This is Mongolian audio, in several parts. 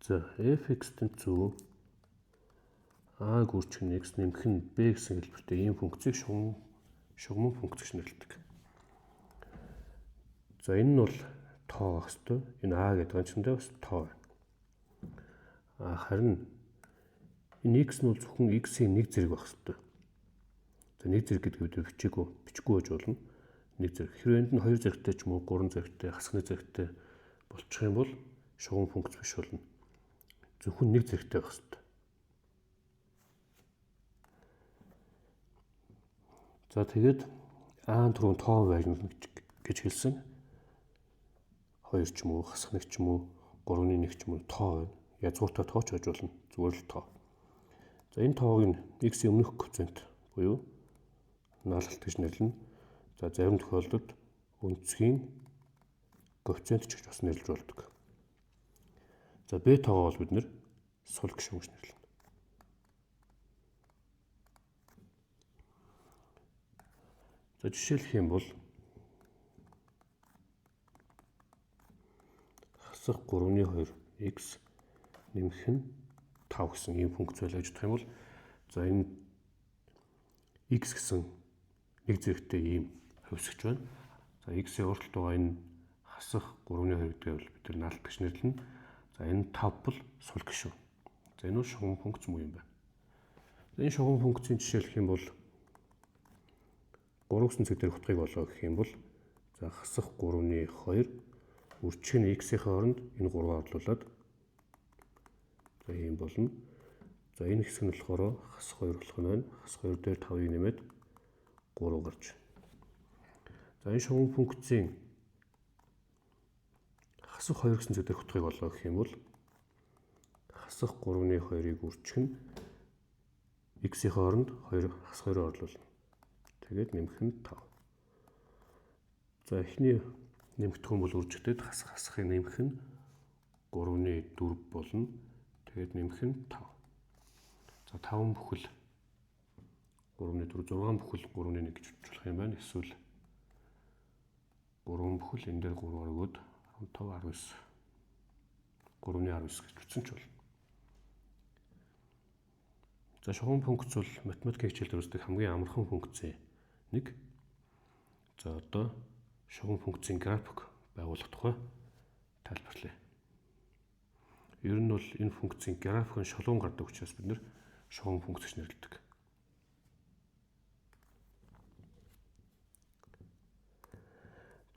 За f(x) тэнцүү a гүрчгэн x нэмэх нь b гэсэн хэлбэртэй ийм функцийг шугамн функц гэж нэрлэдэг. За энэ нь бол тоо байх ёстой. Энэ a гэдэг онцгондоо бас тоо байна. Харин энэ x нь бол зөвхөн x-ийн нэг зэрэг байх ёстой. За нэг зэрэг гэдэг нь бичихгүй байж болно. Нэг зэрэг. Хэрвээ энд нь хоёр зэрэгтэй ч юм уу, гурван зэрэгтэй, хасганы зэрэгтэй болчих юм бол шугам функц биш болно. Зөвхөн нэг зэрэгтэй байх ёстой. За тэгээд a-н түрүүн тоо байна гэж хэлсэн. 2 ч юм уу, хасах 1 ч юм уу, 3-ны 1 ч юм уу тоо байна. Язгууртаа тоо ч байж болно. Зүгээр л тоо. За энэ тоог нь x-ийн өмнөх коэффициент буюу наалгалт гэж нэрлэнэ. За зарим тохиолдолд өнцгийн коэффициент ч гэж бас нэрлэж болдог. За b тоогоо бол бид нэр сул гишүүн гэж нэрлэнэ. За жишээлх юм бол хасах 3-ны 2 x нэмэх нь 5 гэсэн ийм функц байлаа гэж бодох юм бол за энэ x гэсэн нэг зэрэгтэй ийм хувьсгч байна. За x-ийн урталт байгаа энэ хасах 3-ны 2 гэдгээ бол бид наалт гэж нэрлэнэ. За энэ 5 бол сул гишүүн. За энэ бол шугам функц муу юм байна. Энэ шугам функцийн жишээлх юм бол 3 гэсэн цэг дээр утгыг болоо гэх юм бол за хасах 3-ны 2 үрчиг нь x-ийн хооронд энэ 3-аа орлуулад за ийм болно. За энэ хэсэг нь болохоор хасах 2 болох нь байна. Хасах 2 дээр 5-ыг нэмээд 3 гарч. За энэ шугам функцийн хасах 2 гэсэн цэг дээр утгыг болоо гэх юм бол хасах 3-ны 2-ыг үрчиг нь x-ийн хооронд 2 хасах 2-оор орлуулна. Тэгээд нэмэх нь 5. За эхний нэмэгдэх нь бол үржигдээд хасахыг нэмэх нь 3-ны 4 болно. Тэгээд нэмэх нь 5. За 5 бүхэл 3-ны 4 6 бүхэл 3-ны 1 гэж бодчих юм байна. Эсвэл 3 бүхэл энэ дээр 3-аар өгөөд 15 19 3-ны 19 гэж бичсэн ч болно. За шугам функц бол математикийн хичээлээр үздэг хамгийн амархан функцийн нэг. За одоо шугам функцийн график байгуулах тухай тайлбарлая. Ер нь бол энэ функцийн график нь шалгуун гардаг учраас бид нэр шугам функц гэж нэрлэдэг.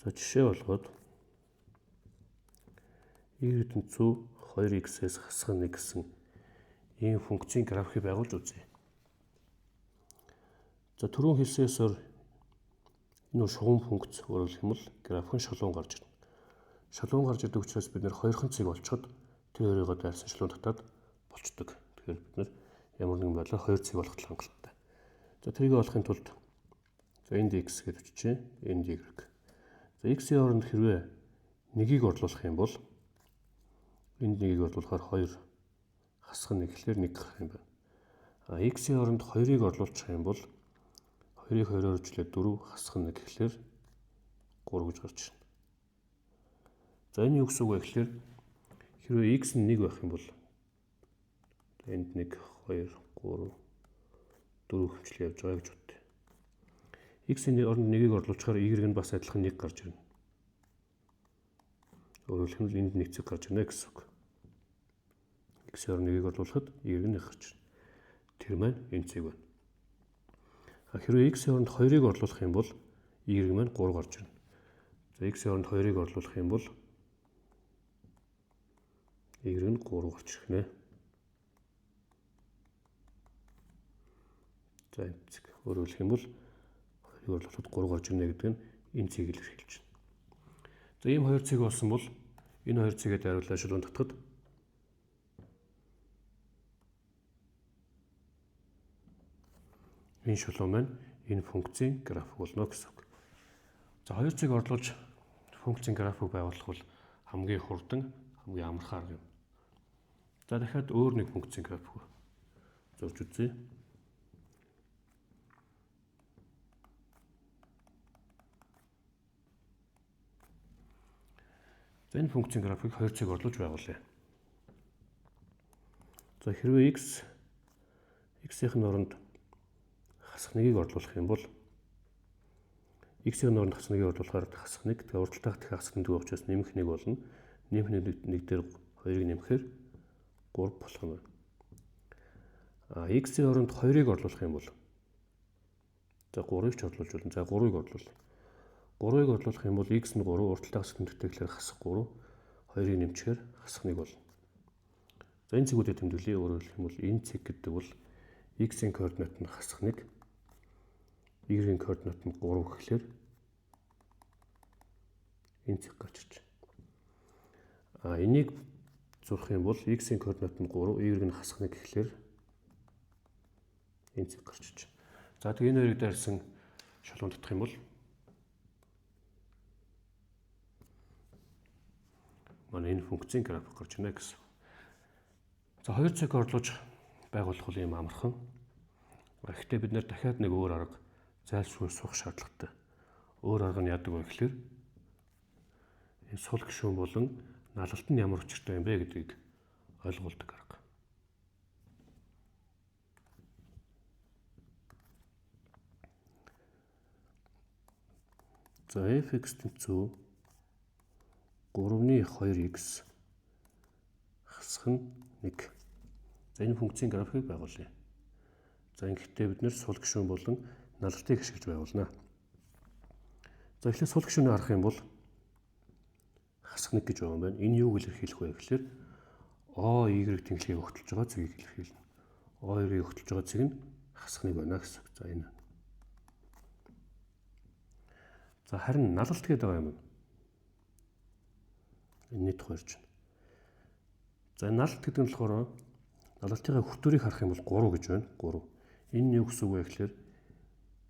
За жишээ болгоод y тэнцүү 2x-ээс хасах 1 гэсэн ийм функцийн графикийг байгуулж үзье. За түрүүн хэлсээсээр энэ шугам функц өөрөөр хэлбэл график нь шалгуун гарч ирнэ. Шалгуун гарч ирдэг учраас бид нэр хоёрхан цэг болчиход тэр хоёроо дайрсан шалгуун татаад болчдөг. Тэгэхээр бид нэр ямар нэгэн байдлаар хоёр цэг болгох хангалттай. За тэрийг олохын тулд за энд x гэж биччихье. Энд y. За x-ийн оронд хэрвээ нэгийг орлуулах юм бол энд нэгийг орлуулахаар 2 хасах 1 гэхлээр 1 гарах юм байна. X-ийн оронд 2-ыг орлуулчих юм бол 2-ыг 2-оор хэмжлээд 4 хасах 1 гэхлээр 3 гэж гарч ирнэ. За энэ юу гэсэн үг вэ гэхлээр хэрвээ x нь 1 байх юм бол энд 1 2 3 4 хэмжлээ явж байгаа гэж бодъё. X-ийн оронд 1-ийг орлуулчихаар y нь бас адилхан 1 гарч ирнэ. Өөрөөр хэлбэл энд 1 цэг гарч ирнэ гэсэн үг. X-ийн оронд 1-ийг орлуулахад y нь 1 гарч ирнэ. Тэр маань энэ цэг байна. Хэрвээ x-ийн оронд 2-ыг орлуулах юм бол y маань 3 гарч ирнэ. За x-ийн оронд 2-ыг орлуулах юм бол y нь 3 гарч ирнэ. За энэ цэг өөрөөр хэлэх юм бол 2-ыг орлуулахад 3 гарч ирнэ гэдэг нь энэ цэгийг илэрхийлж байна. За ийм хоёр цэг болсон бол энэ хоёр цэгээ дайруулаад шалгуун татахад энэ шалгуун маань энэ функцийн график болно гэсэн үг. За хоёр цэг орлуулж функцийн график байгуулах бол хамгийн хурдан, хамгийн амархан арга юм. За дахиад өөр нэг функцийн график зурж үзье. За энэ функцийн графикийг хоёр цэг орлуулж байгуулъя. За хэрвээ x-ийн оронд хасах нэгийг орлуулах юм бол x-ийн оронд хасах нэгийг орлуулахаар хасах нэг тэгээ урдталтайх дахин хасах нэг учраас нэмэх нэг болно. Нэмэх нэг дээр 2-ыг нэмэхээр 3 болох юм байна. X-ийн оронд 2-ыг орлуулах юм бол за 3-ыг ч орлуулж болно. За 3-ыг орлуул. 3-ыг орлуулах юм бол x нь 3, урдталтай хасах тэмдэгтэй гэхээр хасах 3, 2-ыг нэмчихээр хасах 1 болно. За энэ цэгүүдээ тэмдэглэе. Өөрөөр хэлэх юм бол энэ цэг гэдэг бол x-ийн координат нь хасах 1, y-ийн координат нь 3 гэхлээр энэ цэг гарч ирж байна. Энийг зурх юм бол x-ийн координат нь 3, y-ийг нь хасах 1 гэхлээр энэ цэг гарч ирж байна. За тэгээ энэ хоёрыг дайрсан шалгуун татах юм бол манай энэ функцийн график гарч ирнэ гэсэн. За 2 цаг орлуулж байгуулах бол юм амархан. Гэхдээ бид нэр дахиад нэг өөр арга зайлшгүй суух шаардлагатай. Өөр арга нь яадаг вэ гэхээр энэ сул гишүүн болон налалт нь ямар учиртай юм бэ гэдгийг ойлгуулдаг арга. За f(x) тэнцүү 3-ны 2x хасах нь 1. За энэ функцийн графикийг байгуулъя. За ингэхдээ бид нэр сул гишүүн болон налалтыг ашиглаж байгуулна. За эхлээд сул гишүүнийг харах юм бол хасах 1 гэж байгаа юм байна. Энэ юуг илэрхийлэх вэ гэхээр O y тэнхлийг өгтөлж байгаа цэгийг илэрхийлнэ. O y-ыг өгтөлж байгаа цэг нь хасах 1 байна гэсэн. За энэ. За харин налалт гэдэг байгаа юм. Энэ нийт хоёрч. За налалт гэдэг нь болохоор налалтын хүртүүрийг харах юм бол 3 гэж байна. 3. Энэ юу гэсэн үг вэ гэхээр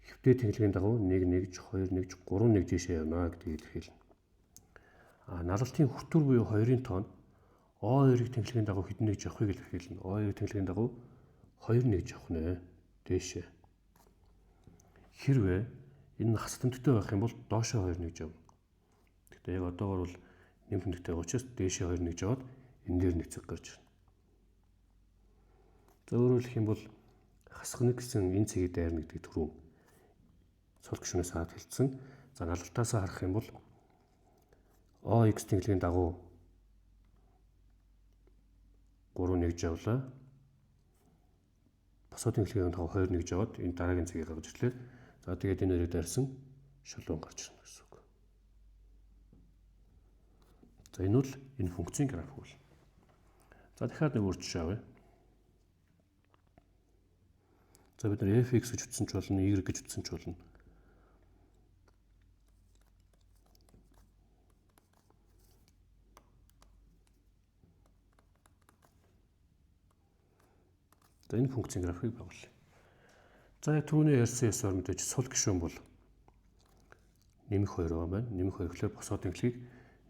хэвтэй тэнхлэгийн дагуу 1 нэгж 2 нэгж 3 нэг жишээ явна гэдгийг илэрхийлнэ. Налалтын хүртүүр буюу 2-ын тоон O2-ыг тэнхлэгийн дагуу хэдэн нэгж явахыг илэрхийлнэ. O2-ыг тэнхлэгийн дагуу 2 нэгж явах нэ дээшээ. Хэрвээ энэ хас тэмдэгтэй байх юм бол доошоо 2 нэгж явна. Гэхдээ яг одоогор бол нэм тэмдэгтэй байгаа учраас дээшээ 2 нэгж яваад энэ дээр нэг цэг гарч ирнэ. За өөрөөр хэлэх юм бол хасах 1 гэсэн энэ цэгийг дайрна гэдэг түрүү сул гишүүнээс хараад хэлсэн. За налалтаас харах юм бол OX тэнхлэгийн дагуу 3 нэгж явлаа. Босоод тэнхлэгийн дагуу 2 нэгж яваад энэ дараагийн цэгийг гаргаж ирлээ. За тэгээд энэ хоёрыг дайрсан шалгуун гарч ирнэ гэсэн үг. За энэ бол энэ функцийн график бол. За дахиад нэг өөр жишээ авъя. За бид нар f(x) гэж утсан ч болно, y гэж утсан ч болно. За энэ функцийн графикийг байгуулъя. За түрүүний ярьсан ёсоор мэдээж сул гишүүн бол нэмэх 2 байгаа байна. Нэмэх 2 гэхлээр босоод тэнхлэгийг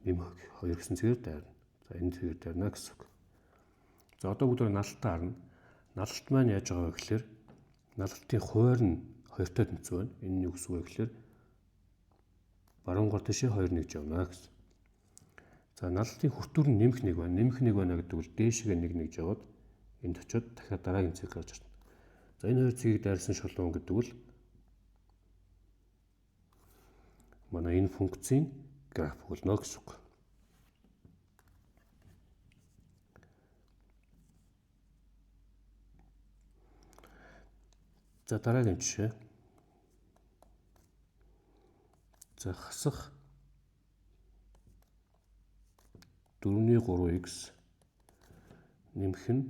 нэмэх 2 гэсэн цэгээр дайрна. За энэ цэгээр дайрна гэсэн үг. За одоо бүгд налалтаа харна. Налалт маань яаж байгаа вэ гэхлээр налалтын хуваар нь 2-той тэнцүү байна. Энэ нь юу гэсэн үг вэ гэхлээр баруун гар тишээ 2 нэгж явна гэсэн. За налалтын хүртүүр нь нэмэх 1 байна. Нэмэх 1 байна гэдэг бол дээшгээ 1 нэгж яваад энд очиод дахиад дараагийн цэг гарч ирнэ. За энэ хоёр цэгийг дайрсан шалгуун гэдэг бол манай энэ функцийн график болно гэсэн үг. За дараагийн жишээ. За хасах 4-ний 3x нэмэх нь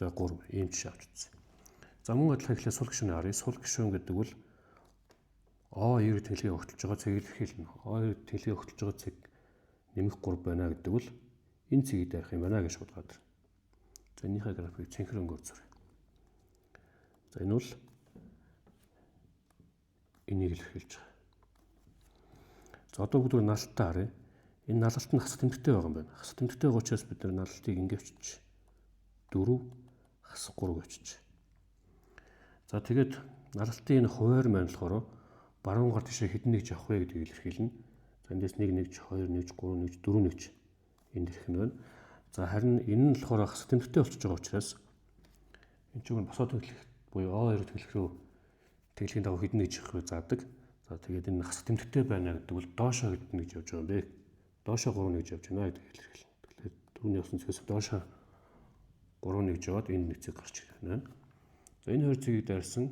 за 3 ийм жишээ авч үзье. За мөн адилхан эхлээд сул гишүүнийг харъя. Сул гишүүн гэдэг бол O2 тэнхлэгийг өгтөлж байгаа цэгийг илэрхийлнэ. O2 тэнхлэгийг өгтөлж байгаа цэг нэмэх 3 байна гэдэг бол энэ цэгийг дайрах юм байна гэж шууд. За энийхээ графикийг цэнхэр зуръя. За энэ бол энийг илэрхийлж байгаа. За одоо бүгд налалтаа харъя. Энэ налалт нь хас тэмдэгтэй байгаа юм байна. Хас тэмдэгтэй байгаа учраас бид нар налалтыг ингэвчиж 4 хас 3 гэвчиж. За тэгээд налалтын энэ хуваар маань болохоор баруун гар тишээ хэдэн нэгж авах вэ гэдгийг илэрхийлнэ. За эндээс 1 нэгж 2 нэгж 3 нэгж 4 нэгж энд ирэх нь байна. За харин энэ нь болохоор хас тэмдэгтэй болчихж байгаа учраас энэ ч үгүй босоод тэглэх буюу O2 тэглэх рүү тэглэхийн дагуу хэдэн гэж их заадаг. За тэгээд энэ хас тэмдэгтэй байна гэдэг бол доошоо хэдэн гэж явж байгаа юм бэ? Доошоо 3 гэж явж байна гэдэг хэлэрхийлнэ. Тэгэхээр түрүүний явсан цэгээс доошоо 3 гэж яваад энэ нэг цэг гарч ирэх байна. За энэ хоёр цэгийг дайрсан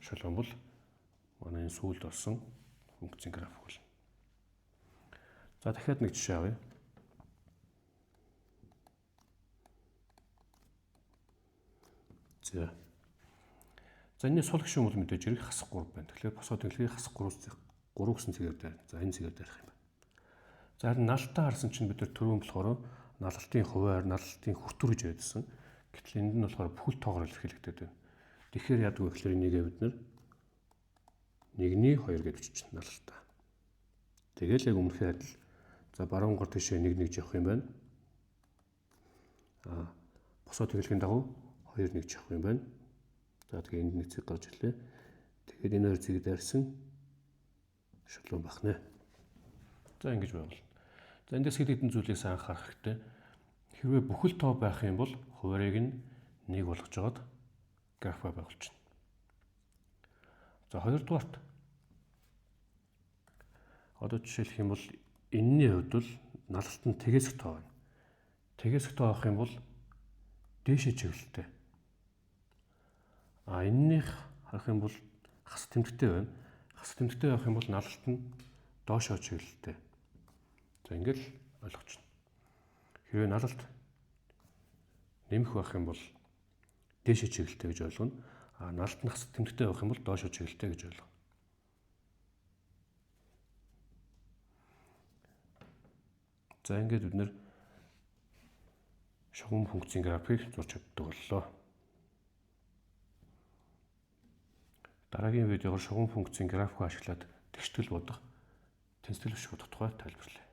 шалгон бол манай энэ сүүлд олсон функцийн график болно. За дахиад нэг жишээ авъя. За энэ сул гишүүн бол мэдээж хэрэг хасах 3 байна. Тэгэхээр босоод тэглэхийг хасах 3 гэсэн цэгээр дайрна. За энэ цэгээр дайрах юм байна. За харин налалтаа харсан чинь бид нар түрүүн болохоор налалтын хуваар, налалтын хүртүр гэж байдсан. Гэтэл энд нь болохоор бүхэл тоогоор илэрхийлэгдээд байна. Тэгэхээр яадаг вэ гэхээр энийгээ бид нар 1-2 гэж биччихнэ налалтаа. Тэгэл яг өмнөхөө адил. За баруун гар тишээ 1 явах юм байна. Босоод тэглэхийн дагуу 2 явах юм байна. За тэгээ энд нэг цэг гарч ирлээ. Тэгээд энэ хоёр цэгийг дайрсан шаблон багнаа. За ингэж байгуул. За эндээс хэд хэдэн зүйлийг сайн анхаарах хэрэгтэй. Хэрвээ бүхэл тоо байх юм бол хуваарийг нь 1 болгож жагаад график байгуулчихна. За хоёрдугаарт одоо жишээлх юм бол энэний хувьд бол налалт нь тэгээсэх тоо байна. Тэгээсэх тоо авах юм бол дээшээ чиглэлтэй. Энэних харах юм бол хас тэмдэгтэй байна. Хас тэмдэгтэй авах юм бол налалт нь доошоо чиглэлтэй. За ингээл ойлгочихно. Хэрвээ налалт нэмэх байх юм бол дээшээ чиглэлтэй гэж ойлгоно. Налалт нь хас тэмдэгтэй байх юм бол доошоо чиглэлтэй гэж ойлгоно. За ингээд бид нэр шугам функцийн графикийг зурж чаддаг боллоо. Дараагийн видеогоор шугам функцийн график ашиглаад тэгштэл бодох, тэнцвэрлэгч бодох тухай тайлбарлая.